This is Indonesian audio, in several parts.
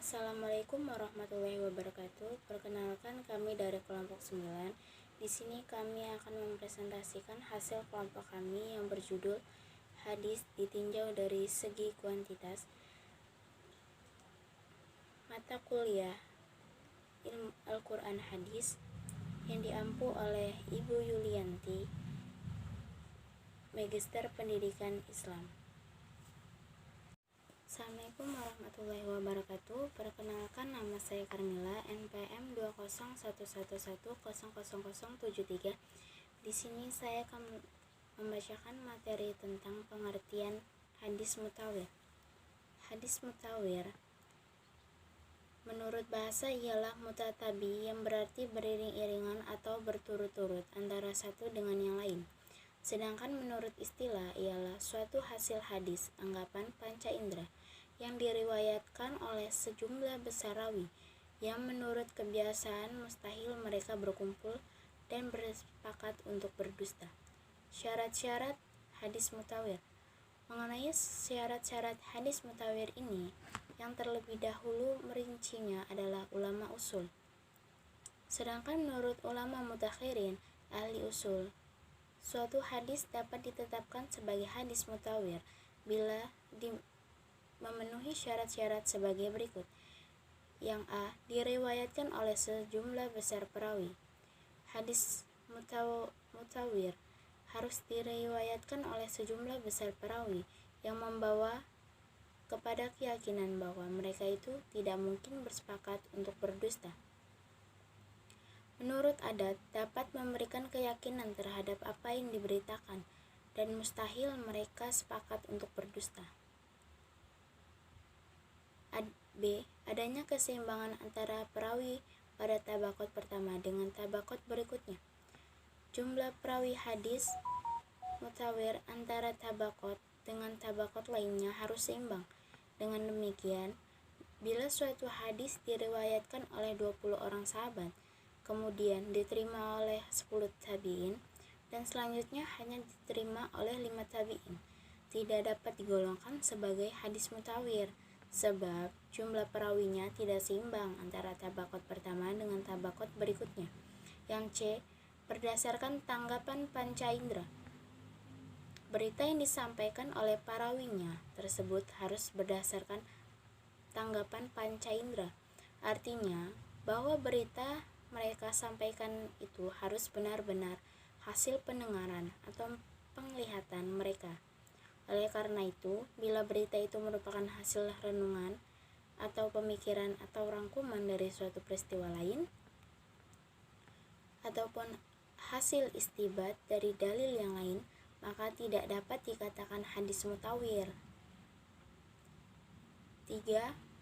Assalamualaikum warahmatullahi wabarakatuh. Perkenalkan, kami dari kelompok 9. Di sini kami akan mempresentasikan hasil kelompok kami yang berjudul Hadis ditinjau dari segi kuantitas. Mata kuliah Ilmu Al-Quran Hadis yang diampu oleh Ibu Yulianti, Magister Pendidikan Islam. Assalamualaikum warahmatullahi wabarakatuh. Perkenalkan, nama saya Karmila, NPM 20111000073. Di sini saya akan membacakan materi tentang pengertian hadis mutawir. Hadis mutawir menurut bahasa ialah mutatabi, yang berarti beriring-iringan atau berturut-turut antara satu dengan yang lain. Sedangkan menurut istilah ialah suatu hasil hadis, anggapan panca indera, yang diriwayatkan oleh sejumlah besar rawi, yang menurut kebiasaan mustahil mereka berkumpul dan bersepakat untuk berdusta. Syarat-syarat hadis mutawir. Mengenai syarat-syarat hadis mutawir ini, yang terlebih dahulu merincinya adalah ulama usul. Sedangkan menurut ulama mutakhirin, ahli usul, suatu hadis dapat ditetapkan sebagai hadis mutawir bila memenuhi syarat-syarat sebagai berikut. Yang A, diriwayatkan oleh sejumlah besar perawi. Hadis mutawir harus diriwayatkan oleh sejumlah besar perawi yang membawa kepada keyakinan bahwa mereka itu tidak mungkin bersepakat untuk berdusta. Menurut adat, dapat memberikan keyakinan terhadap apa yang diberitakan, dan mustahil mereka sepakat untuk berdusta. B. Adanya keseimbangan antara perawi pada tabaqat pertama dengan tabaqat berikutnya. Jumlah perawi hadis mutawir antara tabaqat dengan tabaqat lainnya harus seimbang. Dengan demikian, bila suatu hadis diriwayatkan oleh 20 orang sahabat, kemudian diterima oleh 10 tabi'in, dan selanjutnya hanya diterima oleh 5 tabi'in, tidak dapat digolongkan sebagai hadis mutawir, sebab jumlah perawinya tidak seimbang antara tabaqat pertama dengan tabaqat berikutnya. Yang C, berdasarkan tanggapan panca indera. Berita yang disampaikan oleh parawinya tersebut harus berdasarkan tanggapan panca indera. Artinya, bahwa berita mereka sampaikan itu harus benar-benar hasil pendengaran atau penglihatan mereka. Oleh karena itu, bila berita itu merupakan hasil renungan atau pemikiran atau rangkuman dari suatu peristiwa lain, ataupun hasil istibat dari dalil yang lain, maka tidak dapat dikatakan hadis mutawir. 3.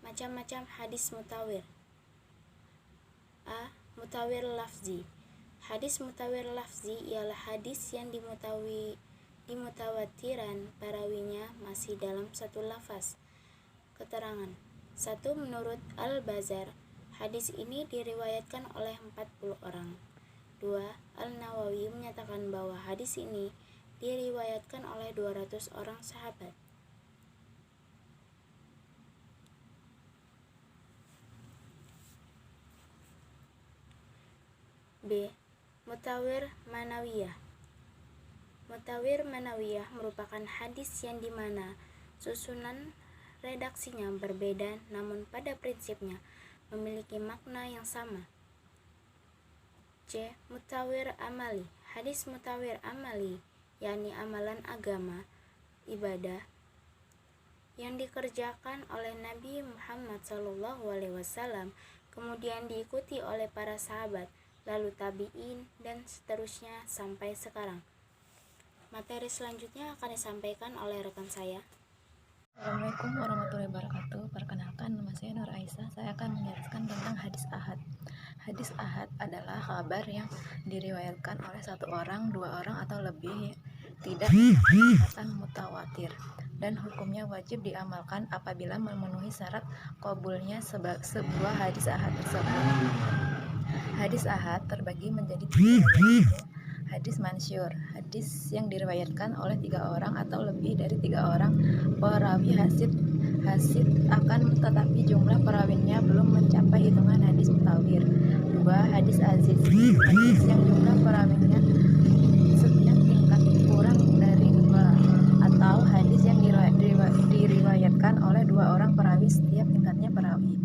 Macam-macam hadis mutawir. A. Mutawir lafzi. Hadis mutawir lafzi ialah hadis yang dimutawatiran parawinya masih dalam satu lafaz. Keterangan. 1. Menurut Al-Bazar, hadis ini diriwayatkan oleh 40 orang. 2. Al-Nawawi menyatakan bahwa hadis ini diriwayatkan oleh 200 orang sahabat. B. Mutawir manawiyah. Mutawir manawiyah merupakan hadis yang dimana susunan redaksinya berbeda, namun pada prinsipnya memiliki makna yang sama. C. Mutawir amali. Hadis mutawir amali, yakni amalan agama, ibadah yang dikerjakan oleh Nabi Muhammad SAW, kemudian diikuti oleh para sahabat, lalu tabi'in, dan seterusnya sampai sekarang. Materi selanjutnya akan disampaikan oleh rekan saya. Assalamualaikum warahmatullahi wabarakatuh. Perkenalkan, nama saya Nur Aisyah. Saya akan menjelaskan tentang hadis ahad. Hadis ahad adalah kabar yang diriwayatkan oleh satu orang, 2 orang, atau lebih, tidak dikatakan mutawatir, dan hukumnya wajib diamalkan apabila memenuhi syarat qabulnya sebuah hadis ahad tersebut. Hadis ahad terbagi menjadi 3, yaitu hadis mansyur, hadis yang diriwayatkan oleh 3 orang atau lebih dari 3 orang perawi. hasid akan tetapi jumlah perawinya belum mencapai hitungan hadis mutawir. 2. Hadis aziz, hadis yang jumlah perawinya setiap tingkat kurang dari 2, atau hadis yang diriwayatkan oleh 2 orang perawi setiap tingkatnya perawi.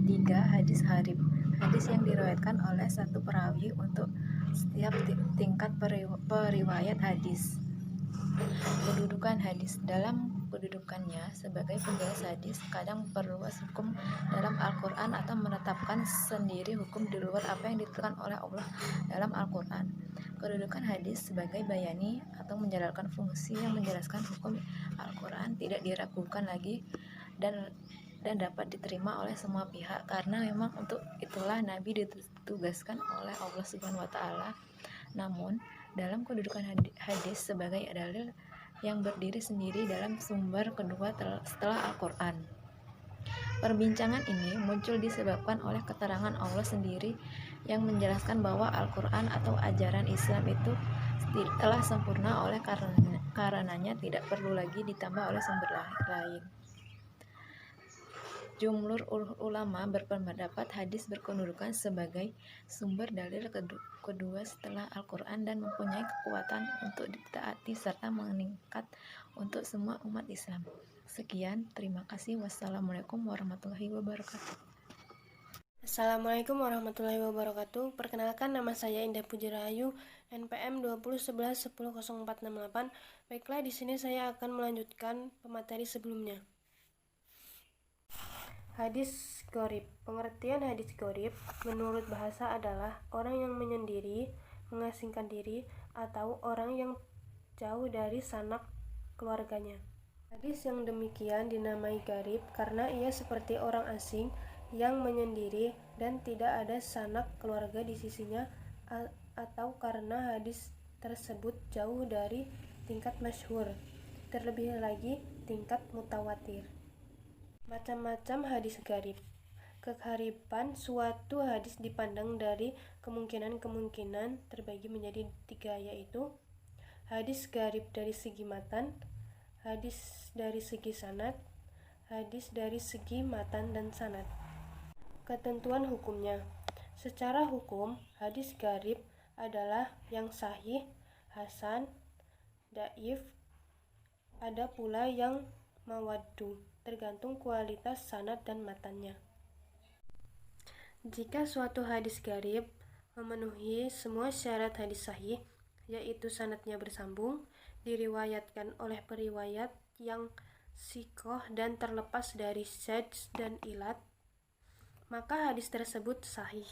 3. Hadis gharib, hadis yang diriwayatkan oleh 1 perawi untuk setiap tingkat periwayat hadis. Kedudukan hadis. Dalam kedudukannya sebagai penjelas hadis, kadang memperluas hukum dalam Al-Quran atau menetapkan sendiri hukum di luar apa yang ditentukan oleh Allah dalam Al-Quran. Kedudukan hadis sebagai bayani atau menjalankan fungsi yang menjelaskan hukum Al-Quran tidak diragukan lagi dan dapat diterima oleh semua pihak, karena memang untuk itulah Nabi ditugaskan oleh Allah Subhanahu wa Ta'ala. Namun, dalam kedudukan hadis sebagai dalil yang berdiri sendiri dalam sumber kedua setelah Al-Quran. Perbincangan ini muncul disebabkan oleh keterangan Allah sendiri yang menjelaskan bahwa Al-Quran atau ajaran Islam itu telah sempurna, oleh karenanya tidak perlu lagi ditambah oleh sumber lain. Jumhur ulama berpendapat hadis berkedudukan sebagai sumber dalil kedua setelah Al-Quran dan mempunyai kekuatan untuk ditaati serta meningkat untuk semua umat Islam. Sekian, terima kasih. Wassalamualaikum warahmatullahi wabarakatuh. Assalamualaikum warahmatullahi wabarakatuh. Perkenalkan, nama saya Indah Puji Rahayu, NPM 2011100468. Baiklah, di sini saya akan melanjutkan pemateri sebelumnya. Hadis gharib. Pengertian hadis gharib menurut bahasa adalah orang yang menyendiri, mengasingkan diri, atau orang yang jauh dari sanak keluarganya. Hadis yang demikian dinamai gharib karena ia seperti orang asing yang menyendiri dan tidak ada sanak keluarga di sisinya, atau karena hadis tersebut jauh dari tingkat masyhur, terlebih lagi tingkat mutawatir. Macam-macam hadis gharib. Keghariban suatu hadis dipandang dari kemungkinan-kemungkinan terbagi menjadi 3, yaitu hadis gharib dari segi matan, hadis dari segi sanad, hadis dari segi matan dan sanad. Ketentuan hukumnya. Secara hukum, hadis gharib adalah yang sahih, hasan, dhaif, ada pula yang mawaddu, tergantung kualitas sanad dan matannya. Jika suatu hadis gharib memenuhi semua syarat hadis sahih, yaitu sanadnya bersambung, diriwayatkan oleh periwayat yang siqoh dan terlepas dari syadz dan ilat, maka hadis tersebut sahih.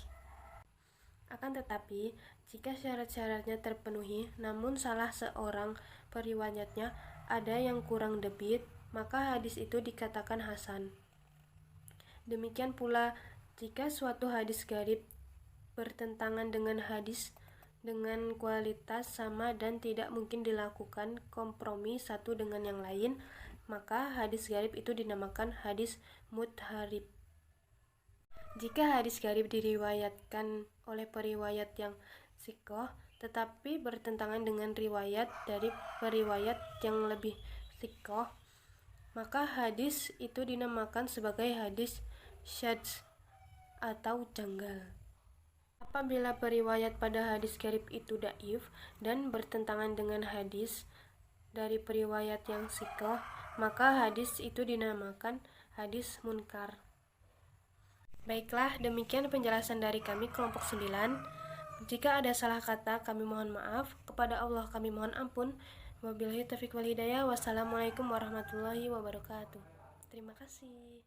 Akan tetapi, jika syarat-syaratnya terpenuhi namun salah seorang periwayatnya ada yang kurang debit, maka hadis itu dikatakan hasan. Demikian pula jika suatu hadis gharib bertentangan dengan hadis dengan kualitas sama dan tidak mungkin dilakukan kompromi satu dengan yang lain, maka hadis gharib itu dinamakan hadis mudharib. Jika hadis gharib diriwayatkan oleh periwayat yang siqoh tetapi bertentangan dengan riwayat dari periwayat yang lebih siqoh, maka hadis itu dinamakan sebagai hadis syadz atau janggal. Apabila periwayat pada hadis gharib itu dhaif dan bertentangan dengan hadis dari periwayat yang siqoh, maka hadis itu dinamakan hadis munkar. Baiklah, demikian penjelasan dari kami kelompok 9. Jika ada salah kata, kami mohon maaf. Kepada Allah kami mohon ampun. Wabillahi taufiq wal hidayah. Wassalamualaikum warahmatullahi wabarakatuh. Terima kasih.